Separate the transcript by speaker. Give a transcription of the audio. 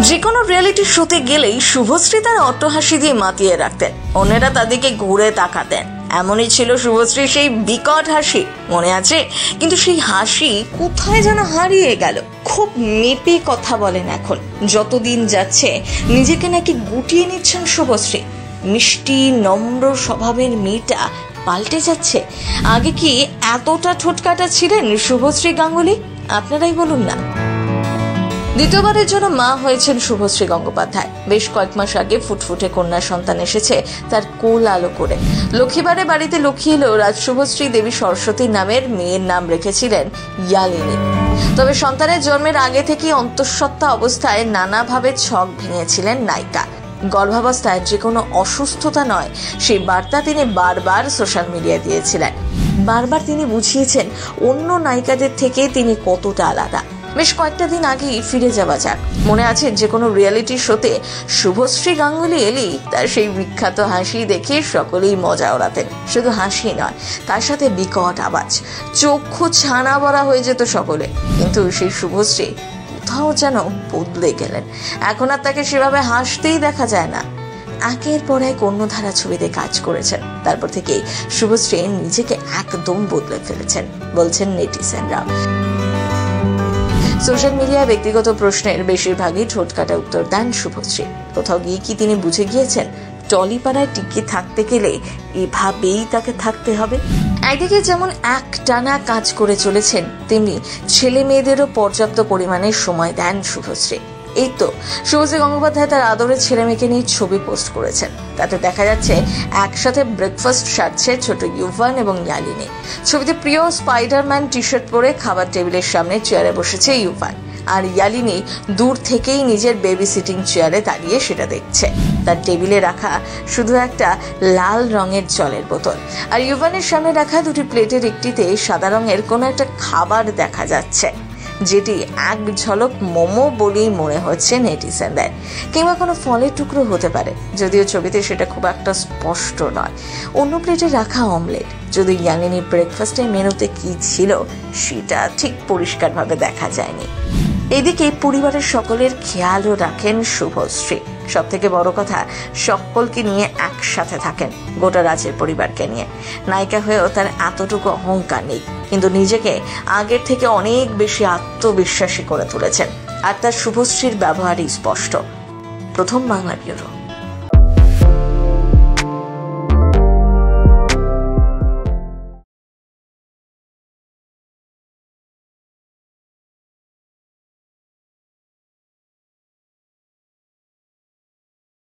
Speaker 1: যে কোনো রিয়েলিটি শোতে গেলেই শুভশ্রী তার অট্টহাসি দিয়ে মাতিয়ে রাখতেন, অন্যেরা তাদেরকে ঘুরে তাকাতেন। এমনই ছিল শুভশ্রীর সেই বিকট হাসি, মনে আছে? কিন্তু সেই হাসি কোথায় যেন হারিয়ে গেল। খুব মেপে কথা বলেন এখন, যতদিন যাচ্ছে নিজেকে নাকি গুটিয়ে নিচ্ছেন শুভশ্রী। মিষ্টি নম্র স্বভাবের মেয়েটা পাল্টে যাচ্ছে। আগে কি এতটা ঠোঁটকাটা ছিলেন শুভশ্রী গাঙ্গুলি? আপনারাই বলুন না। দ্বিতীয়বারের জন্য মা হয়েছেন শুভশ্রী গঙ্গোপাধ্যায়। বেশ কয়েক মাস আগে ফুটফুটে কন্যা সন্তান এসেছে তার কোল আলো করে। লক্ষ্মীবারে বাড়িতে লক্ষ্মী এলেও রাজ শুভশ্রী দেবী সরস্বতী নামের মেয়ের নাম রেখেছিলেন ইয়ালিনী। তবে সন্তানের জন্মের আগে থেকেই অন্তঃসত্ত্বা অবস্থায় নানাভাবে ছক ভেঙেছিলেন নায়িকা। গর্ভাবস্থায় যে কোনো অসুস্থতা নয়, সেই বার্তা তিনি বারবার সোশ্যাল মিডিয়ায় দিয়েছিলেন। বারবার তিনি বুঝিয়েছেন অন্য নায়িকাদের থেকে তিনি কতটা আলাদা। বেশ কয়েকটা দিন আগেই ফিরে যাওয়া যাক। মনে আছে, যে কোনো রিয়েলিটি শোতে শুভশ্রী গাঙ্গুলি এলেই তার সেই বিখ্যাত হাসি দেখে সকলেই মজা ওড়াতেন। শুধু হাসি নয়, তার সাথে বিকট আওয়াজ, চক্ষু ছানা বড়া হয়ে যেত সকলে। কিন্তু সেই শুভশ্রী কোথাও যেন বদলে গেলেন। এখন আর তাকে সেভাবে হাসতেই দেখা যায় না। একের পর এক অন্যধারা ছবিতে কাজ করেছেন, তারপর থেকেই শুভশ্রী নিজেকে একদম বদলে ফেলেছেন বলছেন নেটিজেনরা। সোশ্যাল মিডিয়ায় ব্যক্তিগত প্রশ্নের বেশিরভাগই ঠোঁটকাটা উত্তর দেন শুভশ্রী। কোথাও গিয়ে কি তিনি বুঝে গিয়েছেন টলিপাড়ায় টিকে থাকতে গেলে এভাবেই তাকে থাকতে হবে? একদিকে যেমন একটানা কাজ করে চলেছেন, তেমনি ছেলে মেয়েদেরও পর্যাপ্ত পরিমাণে সময় দেন শুভশ্রী। এই তো শুভশ্রী গঙ্গোপাধ্যায় তার আদরের ছেলে মেয়েকে নিয়ে ছবি পোস্ট করেছেন। তাতে দেখা যাচ্ছে একসাথে ব্রেকফাস্ট সারছে ছোট ইউভান এবং ইয়ালিনী। ছবিতে প্রিয় স্পাইডারম্যান টি শার্ট পরে খাবার টেবিলের সামনে চেয়ারে বসেছে ইউভান, আর ইয়ালিনী দূর থেকেই নিজের বেবি সিটিং চেয়ারে দাঁড়িয়ে সেটা দেখছে। তার টেবিলে রাখা শুধু একটা লাল রঙের জলের বোতল, আর ইউভানের সামনে রাখা দুটি প্লেটের একটিতে সাদা রঙের কোনো একটা খাবার দেখা যাচ্ছে, যেটি এক ঝলক মোমো বলেই মনে হচ্ছে নেটিজেনদের, কিংবা কোনো ফলের টুকরো হতে পারে, যদিও ছবিতে সেটা খুব একটা স্পষ্ট নয়। অন্য প্লেটে রাখা অমলেট, যদি ইয়ালিনী ব্রেকফাস্টের মেনুতে কি ছিল সেটা ঠিক পরিষ্কারভাবে দেখা যায়নি। এদিকে পরিবারের সকলের খেয়ালও রাখেন শুভশ্রী। সব থেকে বড় কথা, সকলকে নিয়ে একসাথে থাকেন, গোটা রাজের পরিবারকে নিয়ে। নায়িকা হয়েও তার এতটুকু অহংকার নেই, কিন্তু নিজেকে আগের থেকে অনেক বেশি আত্মবিশ্বাসী করে তুলেছেন, আর তার শুভশ্রীর ব্যবহারই স্পষ্ট। প্রথম বাংলা ব্যুরো।